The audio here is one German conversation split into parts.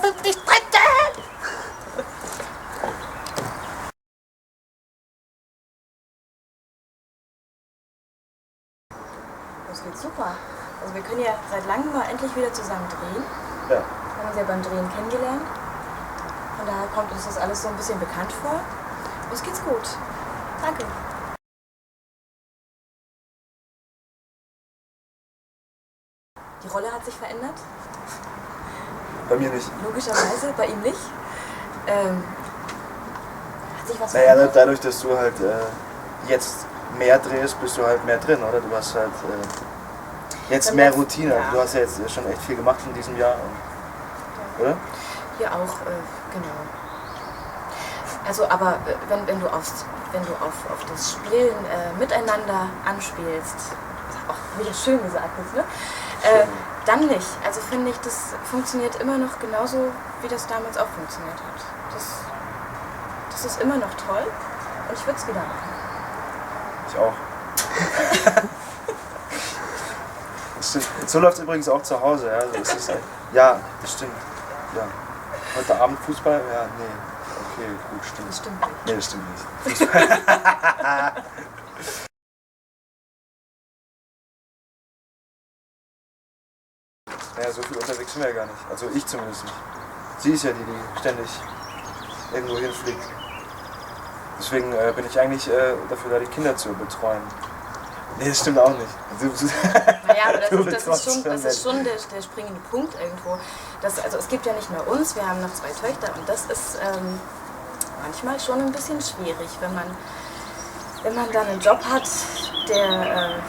50 Stritte! Das geht super. Also wir können ja seit langem mal endlich wieder zusammen drehen. Ja. Wir haben uns ja beim Drehen kennengelernt. Von daher kommt uns das alles so ein bisschen bekannt vor. Uns geht's gut. Danke. Die Rolle hat sich verändert. Bei mir nicht. Logischerweise, bei ihm nicht. Hat sich was Naja, verändert? dadurch, dass du halt jetzt mehr drehst, bist du halt mehr drin, oder? Du hast halt jetzt Dann mehr das- Routine. ja. Du hast ja jetzt schon echt viel gemacht in diesem Jahr, oder? Hier auch, genau. Also, aber wenn du auf das Spielen miteinander anspielst, auch wieder schön gesagt jetzt, ne? Dann nicht. Also finde ich, das funktioniert immer noch genauso, wie das damals auch funktioniert hat. Das ist immer noch toll und ich würde es wieder machen. Ich auch. Das stimmt. So läuft es übrigens auch zu Hause. Ja, also es ist halt, ja, das stimmt. Ja. Heute Abend Fußball? Ja, nee. Okay, gut, stimmt. Das stimmt nicht. Nee, das stimmt nicht. Naja, so viel unterwegs sind wir ja gar nicht. Also ich zumindest nicht. Sie ist ja die, die ständig irgendwo hinfliegt. Deswegen bin ich eigentlich dafür da, die Kinder zu betreuen. Nee, das stimmt auch nicht. Naja, aber Du das betraust ist schon schon der springende Punkt irgendwo. Also es gibt ja nicht nur uns, wir haben noch 2 Töchter und das ist manchmal schon ein bisschen schwierig, wenn man dann einen Job hat, der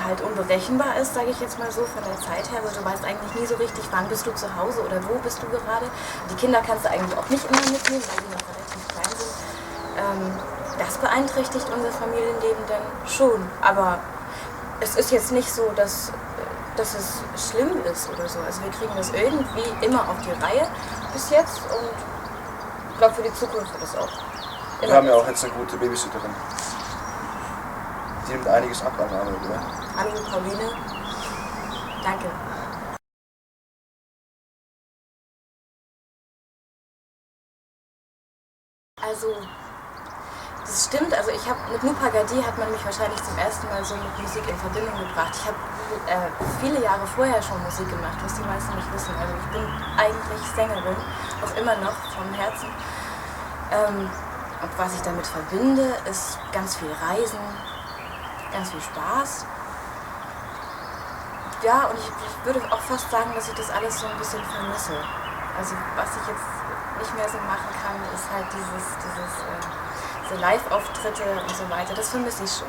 halt unberechenbar ist, sage ich jetzt mal so, von der Zeit her. Also du weißt eigentlich nie so richtig, wann bist du zu Hause oder wo bist du gerade. Die Kinder kannst du eigentlich auch nicht immer mitnehmen, weil die noch relativ klein sind. Das beeinträchtigt unser Familienleben dann schon. Aber es ist jetzt nicht so, dass es schlimm ist oder so. Also wir kriegen das irgendwie immer auf die Reihe bis jetzt und ich glaube für die Zukunft wird es auch. Wir haben ja auch jetzt eine gute Babysitterin. Die nimmt einiges ab an Arbeit, oder? Hallo Pauline. Danke. Also, das stimmt. Also ich habe mit Nupa Gadi hat man mich wahrscheinlich zum ersten Mal so mit Musik in Verbindung gebracht. Ich habe viele Jahre vorher schon Musik gemacht, was die meisten nicht wissen. Also ich bin eigentlich Sängerin, auch immer noch vom Herzen. Und was ich damit verbinde, ist ganz viel Reisen, ganz viel Spaß. Ja, und ich würde auch fast sagen, dass ich das alles so ein bisschen vermisse. Also was ich jetzt nicht mehr so machen kann, ist halt diese Live-Auftritte und so weiter. Das vermisse ich schon.